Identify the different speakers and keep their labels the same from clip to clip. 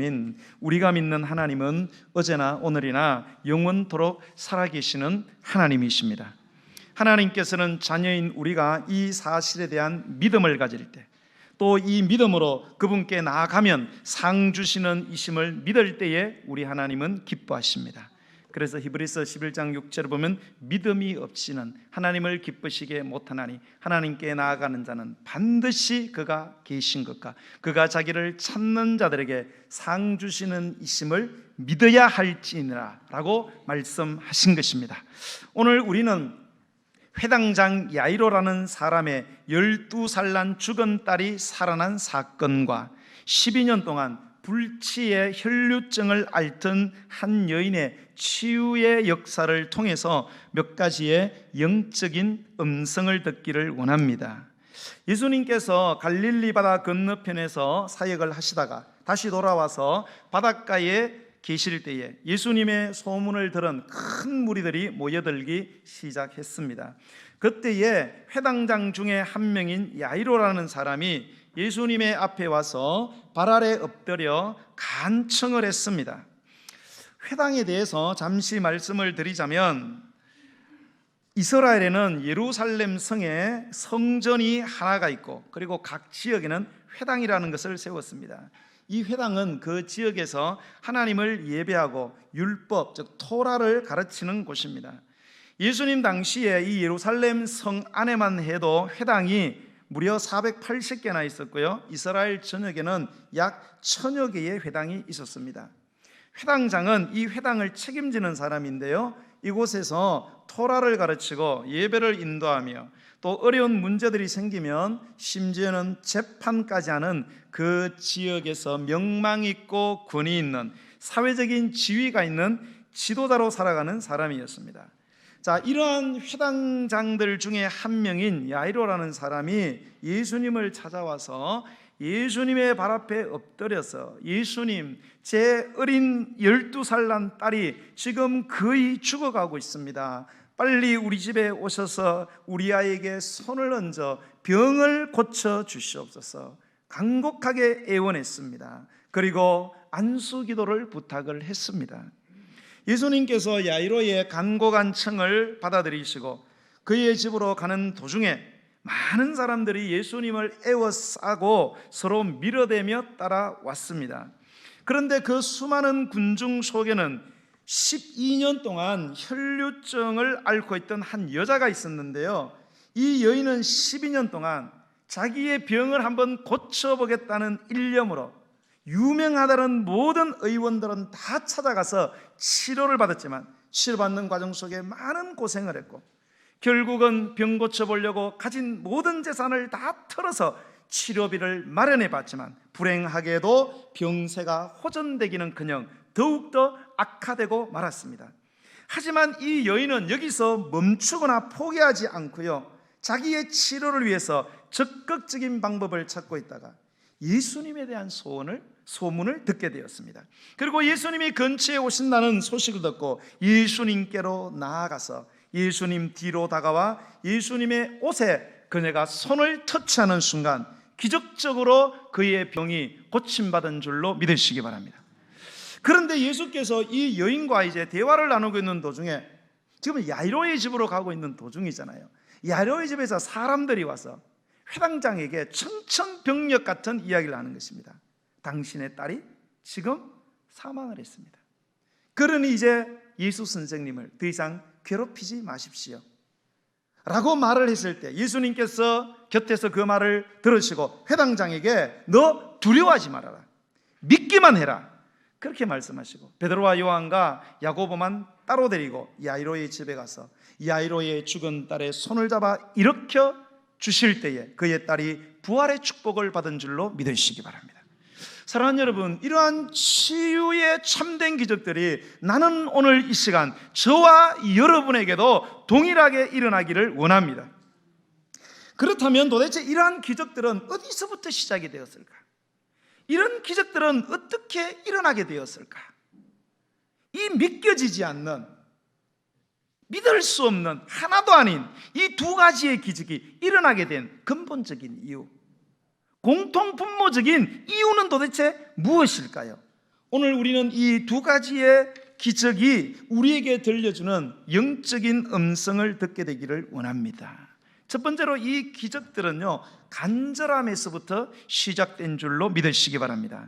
Speaker 1: 하나님인 우리가 믿는 하나님은 어제나 오늘이나 영원토록 살아계시는 하나님이십니다. 하나님께서는 자녀인 우리가 이 사실에 대한 믿음을 가질 때, 또 이 믿음으로 그분께 나아가면 상 주시는 이심을 믿을 때에 우리 하나님은 기뻐하십니다. 그래서 히브리서 11장 6절을 보면 믿음이 없이는 하나님을 기쁘시게 못하나니 하나님께 나아가는 자는 반드시 그가 계신 것과 그가 자기를 찾는 자들에게 상 주시는 이심을 믿어야 할지니라 라고 말씀하신 것입니다. 오늘 우리는 회당장 야이로라는 사람의 12살 난 죽은 딸이 살아난 사건과 12년 동안 불치의 혈류증을 앓던 한 여인의 치유의 역사를 통해서 몇 가지의 영적인 음성을 듣기를 원합니다. 예수님께서 갈릴리 바다 건너편에서 사역을 하시다가 다시 돌아와서 바닷가에 계실 때에 예수님의 소문을 들은 큰 무리들이 모여들기 시작했습니다. 그때에 회당장 중에 한 명인 야이로라는 사람이 예수님의 앞에 와서 발 아래 엎드려 간청을 했습니다. 회당에 대해서 잠시 말씀을 드리자면, 이스라엘에는 예루살렘 성에 성전이 하나가 있고 그리고 각 지역에는 회당이라는 것을 세웠습니다. 이 회당은 그 지역에서 하나님을 예배하고 율법, 즉 토라를 가르치는 곳입니다. 예수님 당시에 이 예루살렘 성 안에만 해도 회당이 무려 480개나 있었고요, 이스라엘 전역에는 약 1000여 개의 회당이 있었습니다. 회당장은 이 회당을 책임지는 사람인데요, 이곳에서 토라를 가르치고 예배를 인도하며 또 어려운 문제들이 생기면 심지어는 재판까지 하는 그 지역에서 명망 있고 권위 있는 사회적인 지위가 있는 지도자로 살아가는 사람이었습니다. 자, 이러한 회당장들 중에 한 명인 야이로라는 사람이 예수님을 찾아와서 예수님의 발 앞에 엎드려서, 예수님, 제 어린 12살 난 딸이 지금 거의 죽어가고 있습니다. 빨리 우리 집에 오셔서 우리 아이에게 손을 얹어 병을 고쳐 주시옵소서 간곡하게 애원했습니다. 그리고 안수기도를 부탁을 했습니다. 예수님께서 야이로의 간곡한 청을 받아들이시고 그의 집으로 가는 도중에 많은 사람들이 예수님을 애워싸고 서로 밀어대며 따라왔습니다. 그런데 그 수많은 군중 속에는 12년 동안 혈류증을 앓고 있던 한 여자가 있었는데요, 이 여인은 12년 동안 자기의 병을 한번 고쳐보겠다는 일념으로 유명하다는 모든 의원들은 다 찾아가서 치료를 받았지만 치료받는 과정 속에 많은 고생을 했고 결국은 병 고쳐보려고 가진 모든 재산을 다 털어서 치료비를 마련해 봤지만 불행하게도 병세가 호전되기는커녕 더욱더 악화되고 말았습니다. 하지만 이 여인은 여기서 멈추거나 포기하지 않고요, 자기의 치료를 위해서 적극적인 방법을 찾고 있다가 예수님에 대한 소문을 듣게 되었습니다. 그리고 예수님이 근처에 오신다는 소식을 듣고 예수님께로 나아가서 예수님 뒤로 다가와 예수님의 옷에 그녀가 손을 터치하는 순간 기적적으로 그의 병이 고침받은 줄로 믿으시기 바랍니다. 그런데 예수께서 이 여인과 이제 대화를 나누고 있는 도중에, 지금 야이로의 집으로 가고 있는 도중이잖아요, 야이로의 집에서 사람들이 와서 회당장에게 천천병력 같은 이야기를 하는 것입니다. 당신의 딸이 지금 사망을 했습니다. 그러니 이제 예수 선생님을 더 이상 괴롭히지 마십시오 라고 말을 했을 때 예수님께서 곁에서 그 말을 들으시고 회당장에게 너 두려워하지 말아라, 믿기만 해라, 그렇게 말씀하시고 베드로와 요한과 야고보만 따로 데리고 야이로의 집에 가서 야이로의 죽은 딸의 손을 잡아 일으켜 주실 때에 그의 딸이 부활의 축복을 받은 줄로 믿으시기 바랍니다. 사랑하는 여러분, 이러한 치유의 참된 기적들이 나는 오늘 이 시간 저와 여러분에게도 동일하게 일어나기를 원합니다. 그렇다면 도대체 이러한 기적들은 어디서부터 시작이 되었을까? 이런 기적들은 어떻게 일어나게 되었을까? 이 믿겨지지 않는, 믿을 수 없는, 하나도 아닌 이 두 가지의 기적이 일어나게 된 근본적인 이유, 공통 분모적인 이유는 도대체 무엇일까요? 오늘 우리는 이 두 가지의 기적이 우리에게 들려주는 영적인 음성을 듣게 되기를 원합니다. 첫 번째로 이 기적들은요, 간절함에서부터 시작된 줄로 믿으시기 바랍니다.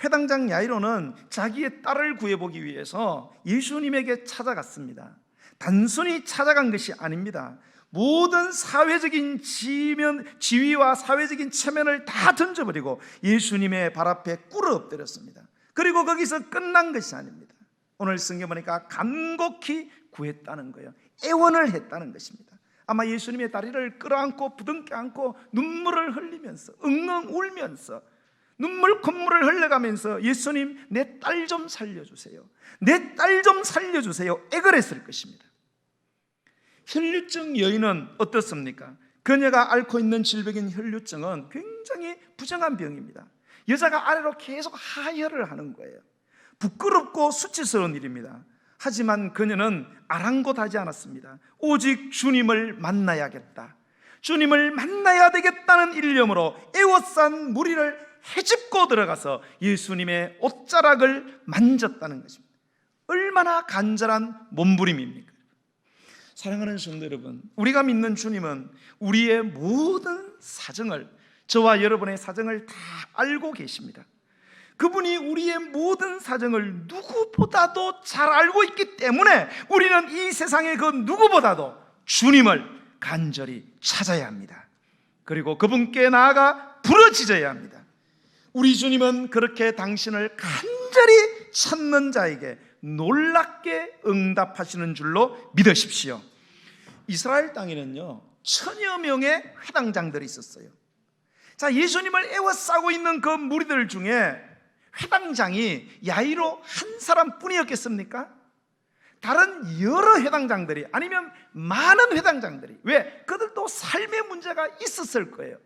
Speaker 1: 회당장 야이로는 자기의 딸을 구해보기 위해서 예수님에게 찾아갔습니다. 단순히 찾아간 것이 아닙니다. 모든 사회적인 지위와 사회적인 체면을 다 던져버리고 예수님의 발 앞에 꿇어 엎드렸습니다. 그리고 거기서 끝난 것이 아닙니다. 오늘 성경 보니까 간곡히 구했다는 거예요. 애원을 했다는 것입니다. 아마 예수님의 다리를 끌어안고 부둥켜 안고 눈물을 흘리면서 엉엉 울면서 눈물 콧물을 흘려가면서 예수님, 내 딸 좀 살려주세요, 내 딸 좀 살려주세요 애걸했을 것입니다. 혈류증 여인은 어떻습니까? 그녀가 앓고 있는 질병인 혈류증은 굉장히 부정한 병입니다. 여자가 아래로 계속 하혈을 하는 거예요. 부끄럽고 수치스러운 일입니다. 하지만 그녀는 아랑곳하지 않았습니다. 오직 주님을 만나야겠다, 주님을 만나야 되겠다는 일념으로 에워싼 무리를 헤집고 들어가서 예수님의 옷자락을 만졌다는 것입니다. 얼마나 간절한 몸부림입니까? 사랑하는 성도 여러분, 우리가 믿는 주님은 우리의 모든 사정을, 저와 여러분의 사정을 다 알고 계십니다. 그분이 우리의 모든 사정을 누구보다도 잘 알고 있기 때문에 우리는 이 세상의 그 누구보다도 주님을 간절히 찾아야 합니다. 그리고 그분께 나아가 부르짖어야 합니다. 우리 주님은 그렇게 당신을 간절히 찾는 자에게 놀랍게 응답하시는 줄로 믿으십시오. 이스라엘 땅에는요, 1000여 명의 회당장들이 있었어요. 자, 예수님을 애워싸고 있는 그 무리들 중에 회당장이 야이로 한 사람뿐이었겠습니까? 다른 여러 회당장들이, 아니면 많은 회당장들이, 왜? 그들도 삶의 문제가 있었을 거예요.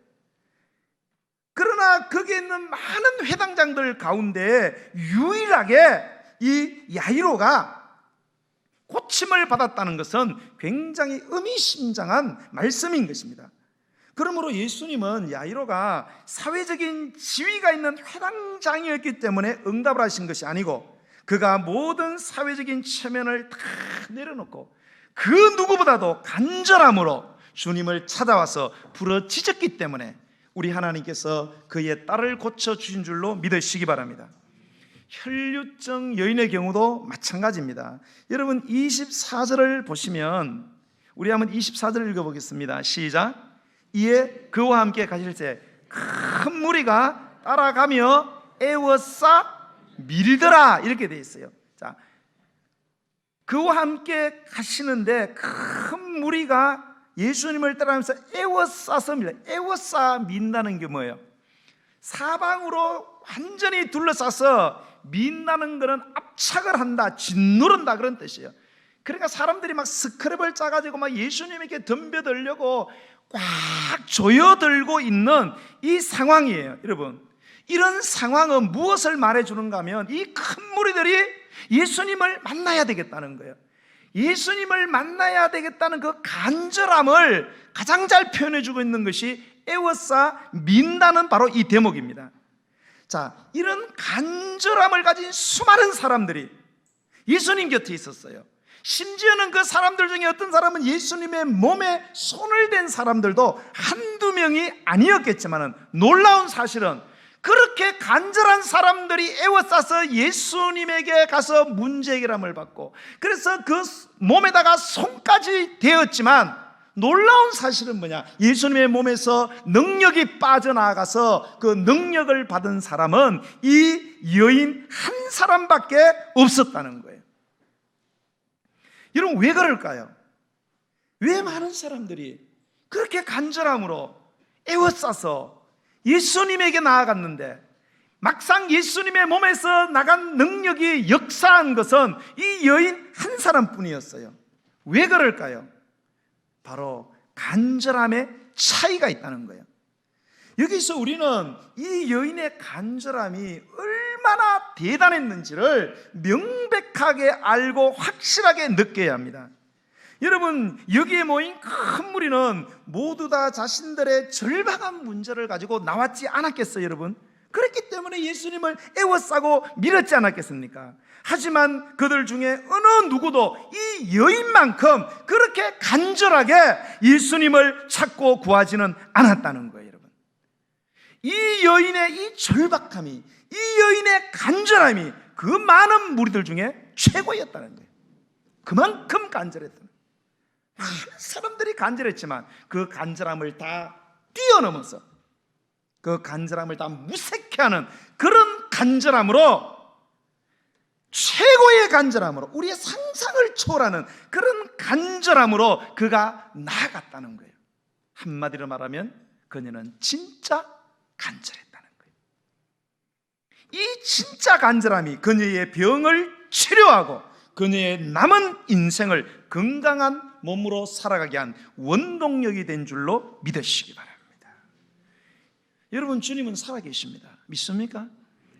Speaker 1: 그러나 거기에 있는 많은 회당장들 가운데 유일하게 이 야이로가 고침을 받았다는 것은 굉장히 의미심장한 말씀인 것입니다. 그러므로 예수님은 야이로가 사회적인 지위가 있는 회당장이었기 때문에 응답을 하신 것이 아니고, 그가 모든 사회적인 체면을 다 내려놓고 그 누구보다도 간절함으로 주님을 찾아와서 부르짖었기 때문에 우리 하나님께서 그의 딸을 고쳐주신 줄로 믿으시기 바랍니다. 혈류증 여인의 경우도 마찬가지입니다. 여러분 24절을 보시면, 우리 한번 24절을 읽어보겠습니다. 시작. 이에 그와 함께 가실 때 큰 무리가 따라가며 애워싸 밀더라, 이렇게 되어 있어요. 자, 그와 함께 가시는데 큰 무리가 예수님을 따라가면서 애워싸서 밀어요. 애워싸 민다는 게 뭐예요? 사방으로 완전히 둘러싸서 민다는 것은 압착을 한다, 짓누른다, 그런 뜻이에요. 그러니까 사람들이 막 스크랩을 짜가지고 막 예수님에게 덤벼들려고 꽉 조여들고 있는 이 상황이에요. 여러분, 이런 상황은 무엇을 말해주는가 하면 이 큰 무리들이 예수님을 만나야 되겠다는 거예요. 예수님을 만나야 되겠다는 그 간절함을 가장 잘 표현해주고 있는 것이 애워싸 민다는 바로 이 대목입니다. 자, 이런 간절함을 가진 수많은 사람들이 예수님 곁에 있었어요. 심지어는 그 사람들 중에 어떤 사람은 예수님의 몸에 손을 댄 사람들도 한두 명이 아니었겠지만, 놀라운 사실은 그렇게 간절한 사람들이 애워싸서 예수님에게 가서 문제 해결함을 받고, 그래서 그 몸에다가 손까지 대었지만, 놀라운 사실은 뭐냐? 예수님의 몸에서 능력이 빠져나가서 그 능력을 받은 사람은 이 여인 한 사람밖에 없었다는 거예요. 여러분, 왜 그럴까요? 왜 많은 사람들이 그렇게 간절함으로 애워싸서 예수님에게 나아갔는데 막상 예수님의 몸에서 나간 능력이 역사한 것은 이 여인 한 사람뿐이었어요. 왜 그럴까요? 바로 간절함의 차이가 있다는 거예요. 여기서 우리는 이 여인의 간절함이 얼마나 대단했는지를 명백하게 알고 확실하게 느껴야 합니다. 여러분, 여기에 모인 큰 무리는 모두 다 자신들의 절박한 문제를 가지고 나왔지 않았겠어요, 여러분? 그렇기 때문에 예수님을 애워싸고 밀었지 않았겠습니까? 하지만 그들 중에 어느 누구도 이 여인만큼 그렇게 간절하게 예수님을 찾고 구하지는 않았다는 거예요, 여러분. 이 여인의 이 절박함이, 이 여인의 간절함이 그 많은 무리들 중에 최고였다는 거예요. 그만큼 간절했다는 거예요. 많은 사람들이 간절했지만 그 간절함을 다 뛰어넘어서, 그 간절함을 다 무색해 하는 그런 간절함으로, 최고의 간절함으로, 우리의 상상을 초월하는 그런 간절함으로 그가 나아갔다는 거예요. 한마디로 말하면 그녀는 진짜 간절했다는 거예요. 이 진짜 간절함이 그녀의 병을 치료하고 그녀의 남은 인생을 건강한 몸으로 살아가게 한 원동력이 된 줄로 믿으시기 바랍니다. 여러분, 주님은 살아계십니다. 믿습니까?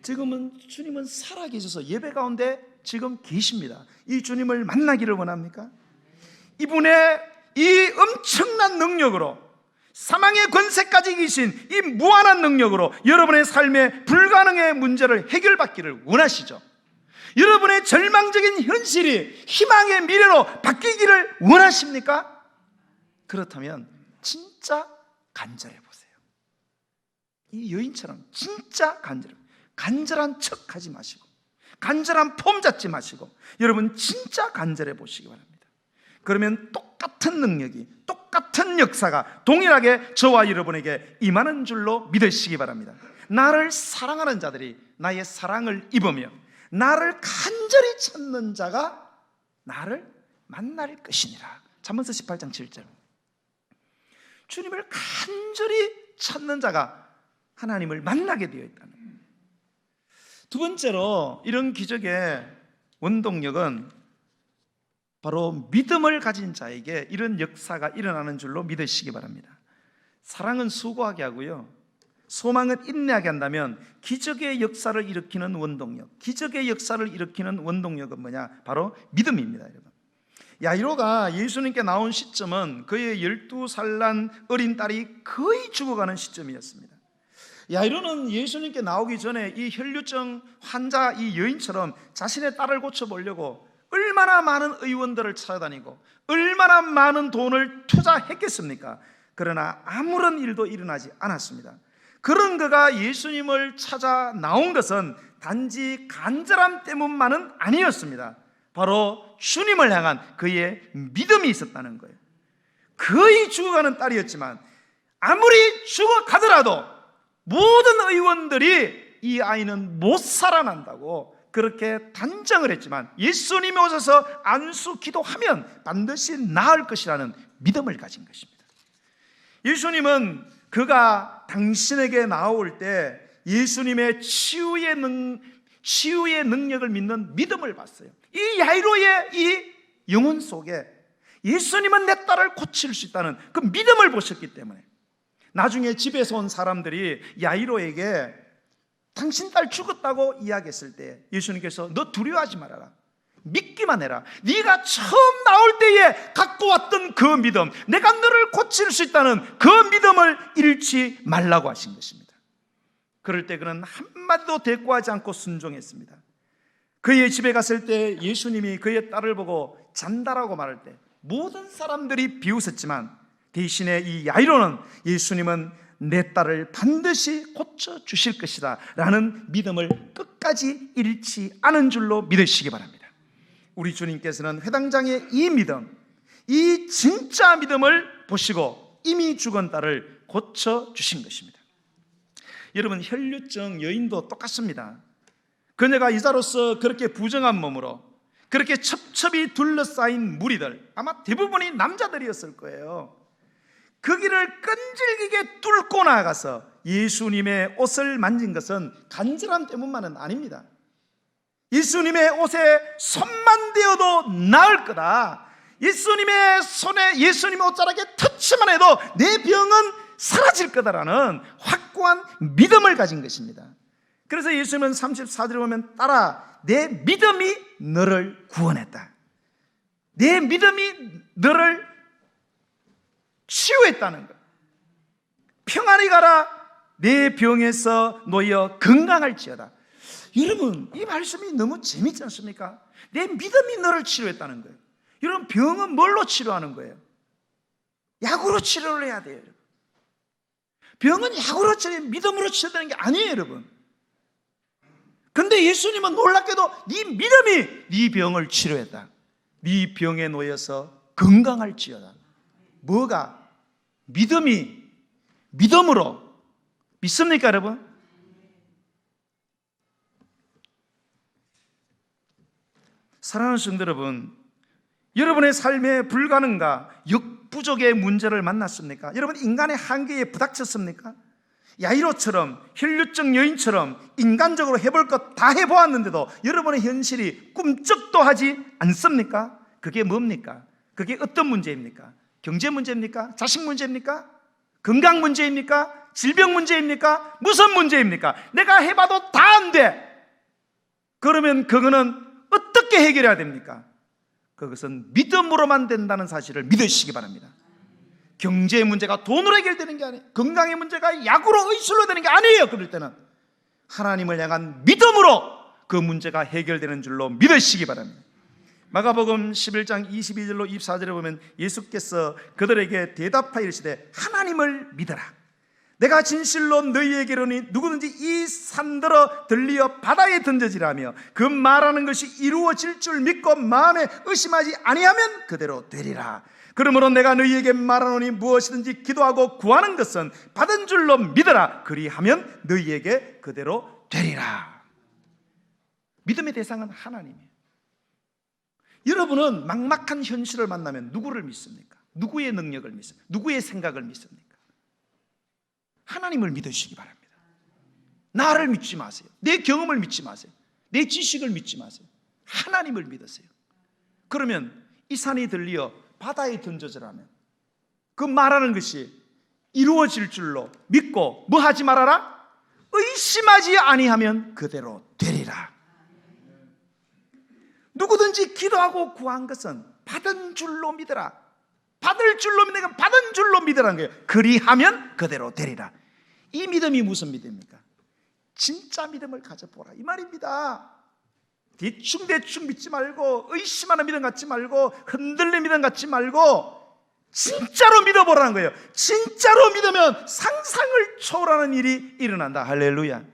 Speaker 1: 지금은 주님은 살아계셔서 예배 가운데 지금 계십니다. 이 주님을 만나기를 원합니까? 이분의 이 엄청난 능력으로, 사망의 권세까지 이기신 이 무한한 능력으로 여러분의 삶의 불가능의 문제를 해결받기를 원하시죠? 여러분의 절망적인 현실이 희망의 미래로 바뀌기를 원하십니까? 그렇다면 진짜 간절해 보세요. 이 여인처럼 진짜 간절한 척 하지 마시고, 간절한 폼 잡지 마시고, 여러분 진짜 간절해 보시기 바랍니다. 그러면 똑같은 능력이, 똑같은 역사가 동일하게 저와 여러분에게 임하는 줄로 믿으시기 바랍니다. 나를 사랑하는 자들이 나의 사랑을 입으며 나를 간절히 찾는 자가 나를 만날 것이니라. 잠언서 18장 7절. 주님을 간절히 찾는 자가 하나님을 만나게 되어 있다는 거예요. 두 번째로, 이런 기적의 원동력은 바로 믿음을 가진 자에게 이런 역사가 일어나는 줄로 믿으시기 바랍니다. 사랑은 수고하게 하고요, 소망은 인내하게 한다면 기적의 역사를 일으키는 원동력, 기적의 역사를 일으키는 원동력은 뭐냐? 바로 믿음입니다, 여러분. 야이로가 예수님께 나온 시점은 그의 12살 난 어린 딸이 거의 죽어가는 시점이었습니다. 야이로는 예수님께 나오기 전에 이 혈류증 환자 이 여인처럼 자신의 딸을 고쳐보려고 얼마나 많은 의원들을 찾아다니고 얼마나 많은 돈을 투자했겠습니까? 그러나 아무런 일도 일어나지 않았습니다. 그런 그가 예수님을 찾아 나온 것은 단지 간절함 때문만은 아니었습니다. 바로 주님을 향한 그의 믿음이 있었다는 거예요. 거의 죽어가는 딸이었지만 아무리 죽어가더라도 모든 의원들이 이 아이는 못 살아난다고 그렇게 단정을 했지만 예수님이 오셔서 안수 기도하면 반드시 나을 것이라는 믿음을 가진 것입니다. 예수님은 그가 당신에게 나올 때 예수님의 치유의 능력을 믿는 믿음을 봤어요. 이 야이로의 이 영혼 속에 예수님은 내 딸을 고칠 수 있다는 그 믿음을 보셨기 때문에 나중에 집에서 온 사람들이 야이로에게 당신 딸 죽었다고 이야기했을 때 예수님께서 너 두려워하지 말아라, 믿기만 해라. 네가 처음 나올 때에 갖고 왔던 그 믿음, 내가 너를 고칠 수 있다는 그 믿음을 잃지 말라고 하신 것입니다. 그럴 때 그는 한마디도 대꾸하지 않고 순종했습니다. 그의 집에 갔을 때 예수님이 그의 딸을 보고 잔다라고 말할 때 모든 사람들이 비웃었지만 대신에 이 야이로는 예수님은 내 딸을 반드시 고쳐주실 것이다 라는 믿음을 끝까지 잃지 않은 줄로 믿으시기 바랍니다. 우리 주님께서는 회당장의 이 믿음, 이 진짜 믿음을 보시고 이미 죽은 딸을 고쳐주신 것입니다. 여러분, 혈류증 여인도 똑같습니다. 그녀가 이자로서 그렇게 부정한 몸으로 그렇게 첩첩이 둘러싸인 무리들, 아마 대부분이 남자들이었을 거예요. 그 길을 끈질기게 뚫고 나아가서 예수님의 옷을 만진 것은 간절함 때문만은 아닙니다. 예수님의 옷에 손만 대어도 나을 거다, 예수님의 손에 예수님의 옷자락에 터치만 해도 내 병은 사라질 거다라는 확고한 믿음을 가진 것입니다. 그래서 예수님은 34절에 보면 딸아, 내 믿음이 너를 구원했다, 내 믿음이 너를 치유했다는 것, 평안히 가라, 내 병에서 놓여 건강할지어다. 여러분, 이 말씀이 너무 재밌지 않습니까? 내 믿음이 너를 치료했다는 거예요. 여러분, 병은 뭘로 치료하는 거예요? 약으로 치료를 해야 돼요. 병은 약으로 치료, 믿음으로 치료되는 게 아니에요, 여러분. 근데 예수님은 놀랍게도 네 믿음이 네 병을 치료했다. 네 병에 놓여서 건강할지어다. 뭐가? 믿음으로. 믿습니까, 여러분? 사랑하는 성도 여러분, 여러분의 삶의 불가능과 역부족의 문제를 만났습니까? 여러분, 인간의 한계에 부닥쳤습니까? 야이로처럼, 혈류증 여인처럼 인간적으로 해볼 것 다 해보았는데도 여러분의 현실이 꿈쩍도 하지 않습니까? 그게 뭡니까? 그게 어떤 문제입니까? 경제 문제입니까? 자식 문제입니까? 건강 문제입니까? 질병 문제입니까? 무슨 문제입니까? 내가 해봐도 다 안 돼. 그러면 그거는 어떻게 해결해야 됩니까? 그것은 믿음으로만 된다는 사실을 믿으시기 바랍니다. 경제의 문제가 돈으로 해결되는 게 아니에요. 건강의 문제가 약으로, 의술로 되는 게 아니에요. 그럴 때는 하나님을 향한 믿음으로 그 문제가 해결되는 줄로 믿으시기 바랍니다. 마가복음 11장 22절로 24절에 보면 예수께서 그들에게 대답하여 이르시되 하나님을 믿어라. 내가 진실로 너희에게 이르노니 누구든지 이 산더러 들리어 바다에 던져지라며 그 말하는 것이 이루어질 줄 믿고 마음에 의심하지 아니하면 그대로 되리라. 그러므로 내가 너희에게 말하노니 무엇이든지 기도하고 구하는 것은 받은 줄로 믿어라. 그리하면 너희에게 그대로 되리라. 믿음의 대상은 하나님이에요. 여러분은 막막한 현실을 만나면 누구를 믿습니까? 누구의 능력을 믿습니까? 누구의 생각을 믿습니까? 하나님을 믿으시기 바랍니다. 나를 믿지 마세요. 내 경험을 믿지 마세요. 내 지식을 믿지 마세요. 하나님을 믿으세요. 그러면 이 산이 들리어 바다에 던져지라면 그 말하는 것이 이루어질 줄로 믿고 뭐 하지 말아라? 의심하지 아니하면 그대로 되리라. 누구든지 기도하고 구한 것은 받은 줄로 믿어라. 받을 줄로 믿으면 받은 줄로 믿으라는 거예요. 그리하면 그대로 되리라. 이 믿음이 무슨 믿음입니까? 진짜 믿음을 가져보라 이 말입니다. 대충 믿지 말고, 의심하는 믿음 갖지 말고, 흔들리는 믿음 갖지 말고 진짜로 믿어보라는 거예요. 진짜로 믿으면 상상을 초월하는 일이 일어난다. 할렐루야.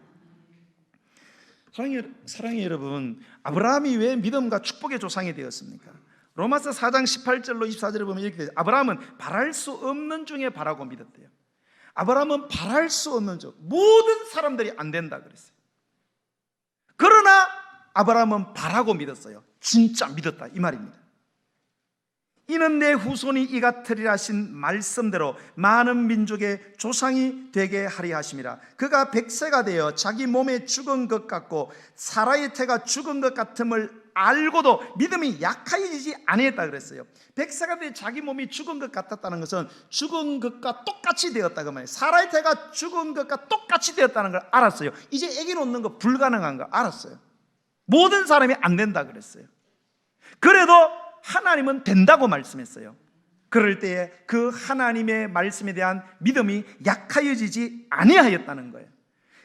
Speaker 1: 사랑의 여러분, 아브라함이 왜 믿음과 축복의 조상이 되었습니까? 로마서 4장 18절로 24절에 보면 이렇게 돼요. 아브라함은 바랄 수 없는 중에 바라고 믿었대요. 아브라함은 바랄 수 없는 중, 모든 사람들이 안 된다 그랬어요. 그러나 아브라함은 바라고 믿었어요. 진짜 믿었다 이 말입니다. 이는 내 후손이 이 같으리라 하신 말씀대로 많은 민족의 조상이 되게 하리 하심이라. 그가 100세가 되어 자기 몸에 죽은 것 같고 사라의 태가 죽은 것 같음을 알고도 믿음이 약하여지지 아니했다 그랬어요. 100세가 되어 자기 몸이 죽은 것 같았다는 것은 죽은 것과 똑같이 되었다 그 말이에요. 사라의 태가 죽은 것과 똑같이 되었다는 걸 알았어요. 이제 아기 놓는 거 불가능한 거 알았어요. 모든 사람이 안 된다 그랬어요. 그래도 하나님은 된다고 말씀했어요. 그럴 때에 그 하나님의 말씀에 대한 믿음이 약하여지지 아니하였다는 거예요.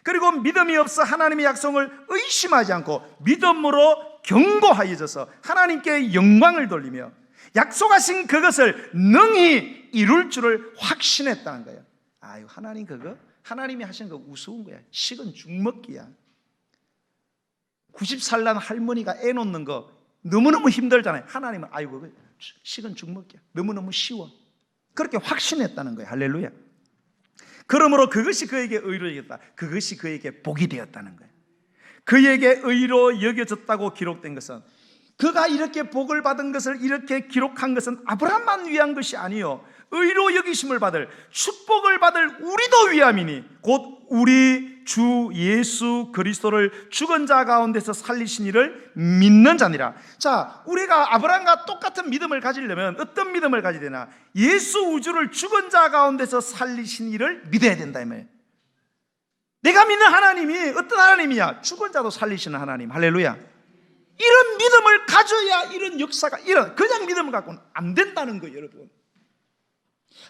Speaker 1: 그리고 믿음이 없어 하나님의 약속을 의심하지 않고 믿음으로 견고하여져서 하나님께 영광을 돌리며 약속하신 그것을 능히 이룰 줄을 확신했다는 거예요. 아유, 하나님 그거? 하나님이 하신 거 우스운 거야. 식은 죽먹기야. 90살 난 할머니가 애 놓는 거 너무너무 힘들잖아요. 하나님은 아이고 식은 죽먹기야. 너무너무 쉬워. 그렇게 확신했다는 거예요. 할렐루야. 그러므로 그것이 그에게 의로 여겼다. 그것이 그에게 복이 되었다는 거예요. 그에게 의로 여겨졌다고 기록된 것은, 그가 이렇게 복을 받은 것을 이렇게 기록한 것은 아브라함만 위한 것이 아니요 의로 여기심을 받을, 축복을 받을 우리도 위함이니 곧 우리 주 예수 그리스도를 죽은 자 가운데서 살리신 이를 믿는 자니라. 자, 우리가 아브라함과 똑같은 믿음을 가지려면 어떤 믿음을 가져야 되나? 예수 우주를 죽은 자 가운데서 살리신 이를 믿어야 된다 이 말이에요. 내가 믿는 하나님이 어떤 하나님이냐? 죽은 자도 살리시는 하나님. 할렐루야. 이런 믿음을 가져야 이런 역사가 그냥 믿음을 갖고는 안 된다는 거예요. 여러분,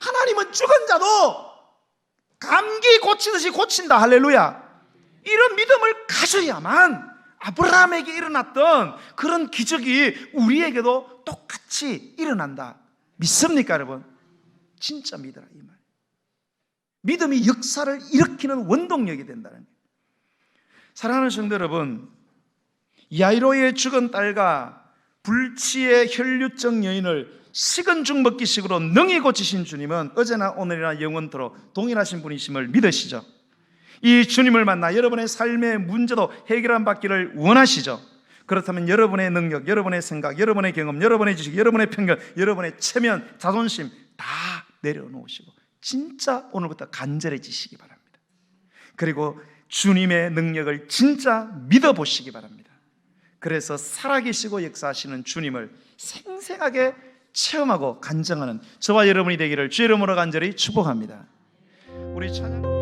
Speaker 1: 하나님은 죽은 자도 감기 고치듯이 고친다. 할렐루야. 이런 믿음을 가져야만 아브라함에게 일어났던 그런 기적이 우리에게도 똑같이 일어난다. 믿습니까, 여러분? 진짜 믿어라, 이 말. 믿음이 역사를 일으키는 원동력이 된다는 거예요. 사랑하는 성도 여러분, 야이로의 죽은 딸과 불치의 혈류증 여인을 식은 죽 먹기식으로 능히 고치신 주님은 어제나 오늘이나 영원토록 동일하신 분이심을 믿으시죠? 이 주님을 만나 여러분의 삶의 문제도 해결한 받기를 원하시죠? 그렇다면 여러분의 능력, 여러분의 생각, 여러분의 경험, 여러분의 지식, 여러분의 편견, 여러분의 체면, 자존심 다 내려놓으시고 진짜 오늘부터 간절해지시기 바랍니다. 그리고 주님의 능력을 진짜 믿어보시기 바랍니다. 그래서 살아계시고 역사하시는 주님을 생생하게 체험하고 간증하는 저와 여러분이 되기를 주의 이름으로 간절히 축복합니다. 우리 찬양